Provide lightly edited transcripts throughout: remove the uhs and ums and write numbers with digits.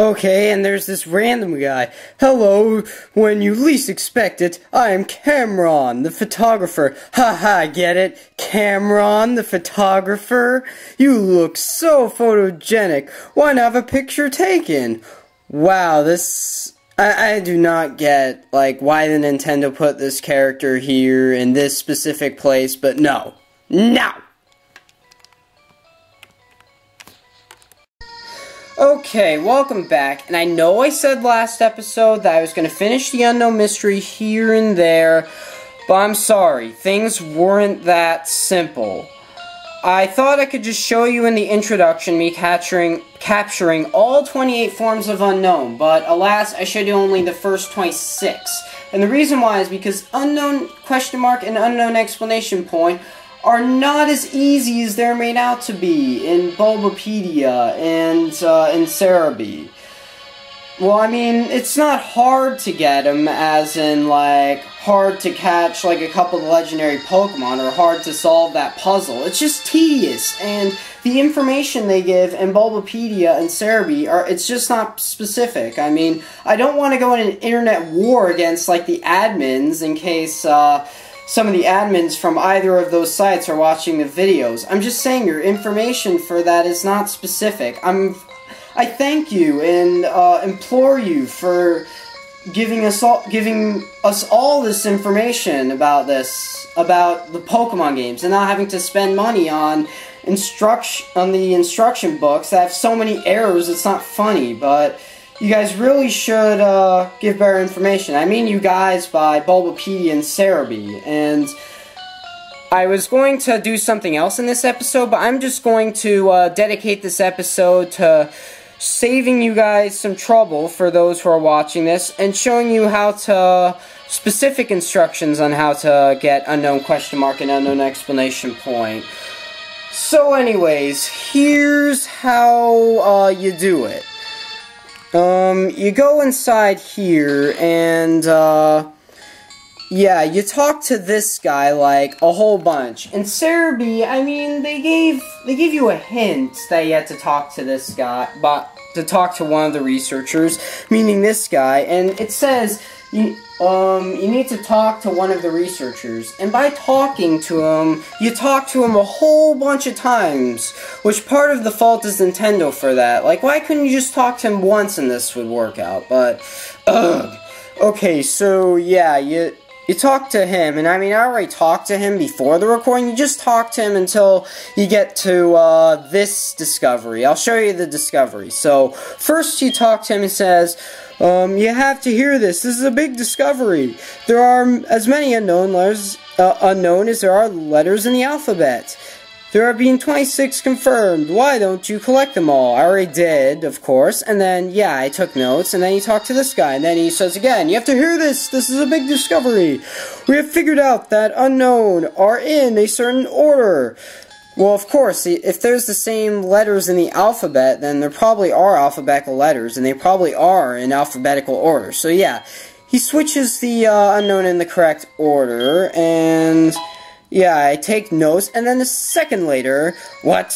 Okay, and there's this random guy. Hello, when you least expect it, I am Cameron, the photographer. Haha, get it? Cameron, the photographer? You look so photogenic. Why not have a picture taken? Wow, I do not get, why the Nintendo put this character here in this specific place, but no. No! Okay, welcome back, and I know I said last episode that I was going to finish the Unown mystery here and there, but I'm sorry, things weren't that simple. I thought I could just show you in the introduction me capturing all 28 forms of Unown, but alas, I showed you only the first 26. And the reason why is because Unown question mark and Unown exclamation point are not as easy as they're made out to be in Bulbapedia and in Serebii. Well, I mean, it's not hard to get them, as in, hard to catch, a couple of legendary Pokemon, or hard to solve that puzzle. It's just tedious, and the information they give in Bulbapedia and Serebii it's just not specific. I mean, I don't want to go in an internet war against, the admins, in case, some of the admins from either of those sites are watching the videos. I'm just saying your information for that is not specific. I thank you and implore you for giving us all this information about the Pokemon games, and not having to spend money on the instruction books that have so many errors. It's not funny, but you guys really should give better information. I mean you guys by Bulbapedia and Serebii. And I was going to do something else in this episode, but I'm just going to dedicate this episode to saving you guys some trouble for those who are watching this, and showing you specific instructions on how to get Unown question mark and Unown exclamation point. So anyways, here's how you do it. You go inside here, and, yeah, you talk to this guy, a whole bunch. In Serebii, I mean, they gave you a hint that you had to talk to this guy, to talk to one of the researchers, meaning this guy, and it says, you need to talk to one of the researchers, and by talking to him, you talk to him a whole bunch of times, which part of the fault is Nintendo for that. Why couldn't you just talk to him once and this would work out? But, ugh. Okay, so, yeah, you talk to him, and I mean, I already talked to him before the recording. You just talk to him until you get to, this discovery. I'll show you the discovery. So, first you talk to him and says, you have to hear this. This is a big discovery. There are as many unknown as there are letters in the alphabet. There are being 26 confirmed. Why don't you collect them all? I already did, of course. And then, yeah, I took notes. And then he talked to this guy. And then he says again, you have to hear this. This is a big discovery. We have figured out that Unown are in a certain order. Well, of course, if there's the same letters in the alphabet, then there probably are alphabetical letters, and they probably are in alphabetical order. So, yeah, he switches the Unown in the correct order, and, yeah, I take notes, and then a second later, what?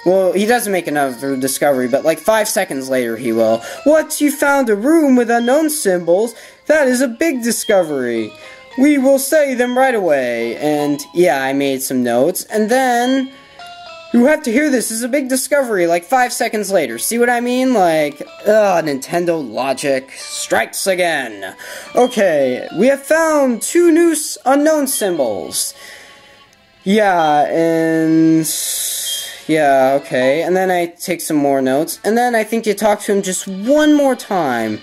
Well, he doesn't make another discovery, but 5 seconds later he will. What? You found a room with Unown symbols? That is a big discovery. We will study them right away. And, yeah, I made some notes. And then, you have to hear this. This is a big discovery, 5 seconds later. See what I mean? Nintendo logic strikes again. Okay, we have found 2 new Unown symbols. Yeah, and... yeah, okay. And then I take some more notes. And then I think you talk to him just one more time.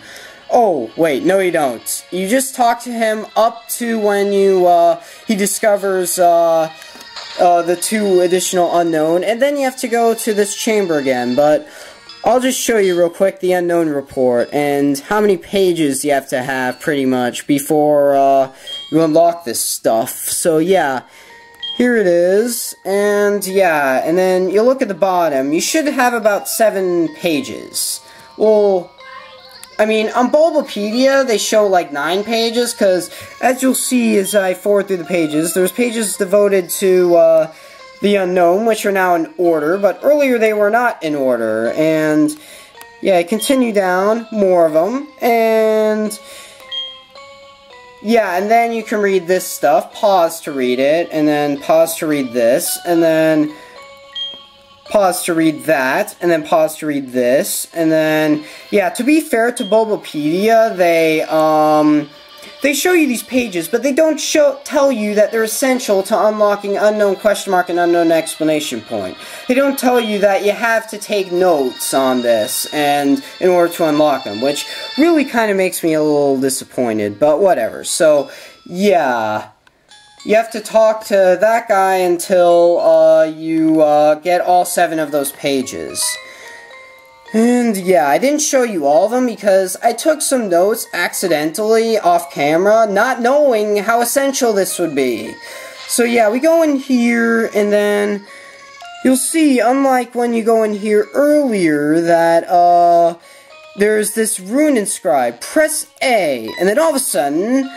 Oh, wait, no you don't. You just talk to him up to when he discovers, the 2 additional Unown, and then you have to go to this chamber again, but I'll just show you real quick the Unown report, and how many pages you have to have, pretty much, before, you unlock this stuff. So, yeah, here it is, and, yeah, and then you look at the bottom, you should have about 7 pages. Well, I mean, on Bulbapedia, they show 9 pages, because, as you'll see as I forward through the pages, there's pages devoted to, the Unown, which are now in order, but earlier they were not in order, and, yeah, continue down, more of them, and yeah, and then you can read this stuff, pause to read it, and then pause to read this, and then pause to read that, and then pause to read this, and then, yeah, to be fair to Bulbapedia, they show you these pages, but they don't tell you that they're essential to unlocking unknown question mark and unknown exclamation point. They don't tell you that you have to take notes on this and in order to unlock them, which really kind of makes me a little disappointed, but whatever. So, yeah. You have to talk to that guy until you get all 7 of those pages. And yeah, I didn't show you all of them because I took some notes accidentally off camera, not knowing how essential this would be. So yeah, we go in here and then you'll see, unlike when you go in here earlier, that there's this rune inscribed. Press A, and then all of a sudden,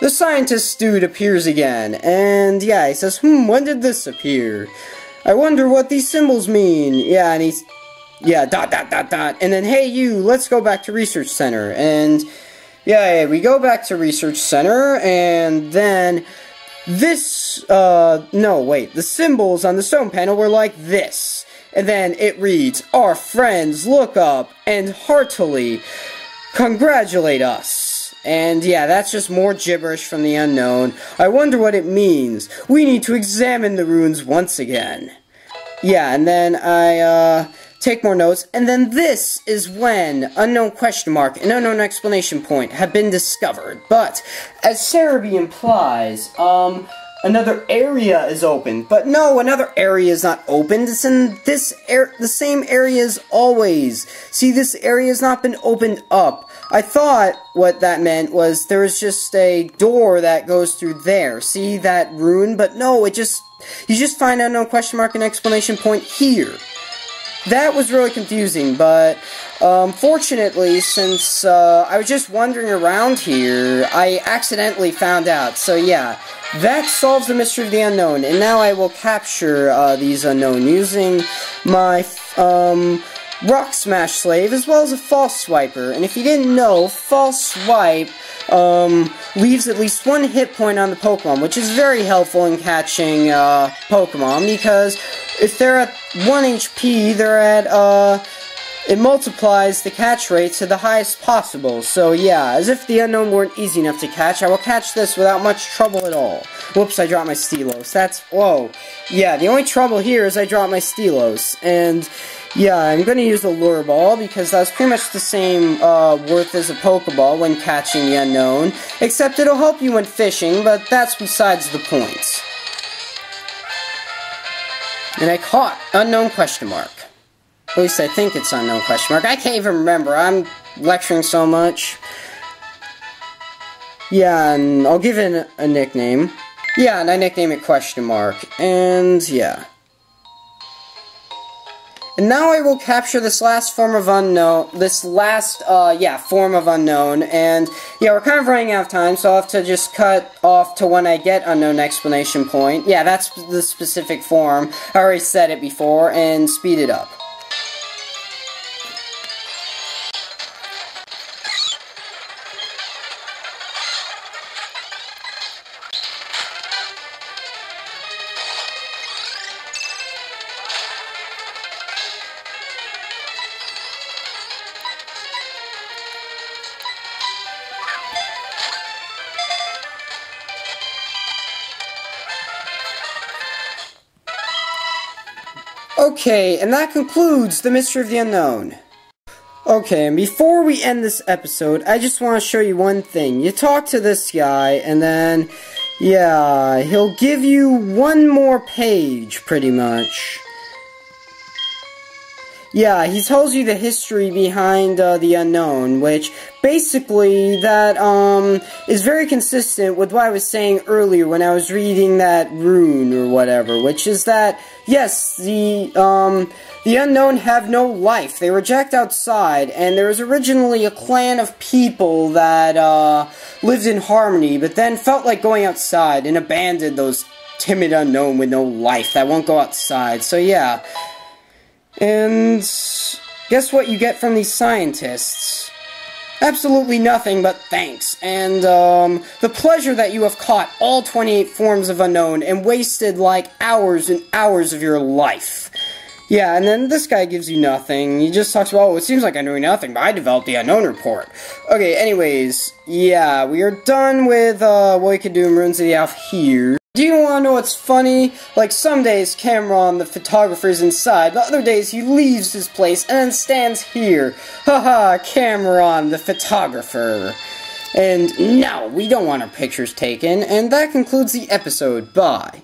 the scientist dude appears again. And yeah, he says, when did this appear? I wonder what these symbols mean. Yeah, and he's... yeah, ... And then, hey, you, let's go back to Research Center. And, yeah, we go back to Research Center, and then this, no, wait, the symbols on the stone panel were like this. And then it reads, our friends look up and heartily congratulate us. And, yeah, that's just more gibberish from the unknown. I wonder what it means. We need to examine the runes once again. Yeah, and then I, take more notes, and then this is when unknown question mark and unknown exclamation point have been discovered. But, as Serebii implies, another area is open. But no, another area is not opened. It's in this the same area as always. See, this area has not been opened up. I thought what that meant was there was just a door that goes through there. See that rune? But no, you just find unknown question mark and exclamation point here. That was really confusing, but fortunately, since I was just wandering around here, I accidentally found out. So yeah, that solves the mystery of the unknown, and now I will capture these unknown using my Rock Smash Slave as well as a False Swiper. And if you didn't know, False Swipe leaves at least 1 hit point on the Pokemon, which is very helpful in catching Pokemon, because if they're at 1 HP, they're at, it multiplies the catch rate to the highest possible. So yeah, as if the unknown weren't easy enough to catch, I will catch this without much trouble at all. Whoops, I dropped my Stelos. Whoa. Yeah, the only trouble here is I dropped my Stelos. And yeah, I'm going to use the Lure Ball because that's pretty much the same worth as a Pokeball when catching the unknown, except it'll help you when fishing, but that's besides the point. And I caught unknown question mark. At least I think it's unknown question mark. I can't even remember. I'm lecturing so much. Yeah, and I'll give it a nickname. Yeah, and I nickname it question mark. And yeah. And now I will capture this last form of unknown, form of unknown, and yeah, we're kind of running out of time, so I'll have to just cut off to when I get unknown exclamation point. Yeah, that's the specific form, I already said it before, and speed it up. Okay, and that concludes the Mystery of the Unknown. Okay, and before we end this episode, I just want to show you one thing. You talk to this guy, and then, yeah, he'll give you one more page, pretty much. Yeah, he tells you the history behind the unknown, which basically that is very consistent with what I was saying earlier when I was reading that rune or whatever, which is that yes, the unknown have no life. They were jacked outside, and there was originally a clan of people that lived in harmony, but then felt like going outside and abandoned those timid unknown with no life that won't go outside. So yeah. And Guess what you get from these scientists? Absolutely nothing but thanks, and, the pleasure that you have caught all 28 forms of Unown and wasted, like, hours and hours of your life. Yeah, and then this guy gives you nothing. He just talks about, oh, it seems like I'm doing nothing, but I developed the Unown report. Okay, anyways, yeah, we are done with, what we could do in Ruins of the Alph here. Do you want to know what's funny? Like, some days Cameron, the photographer, is inside, but other days he leaves his place and then stands here. Haha, Cameron, the photographer. And no, we don't want our pictures taken, and that concludes the episode. Bye.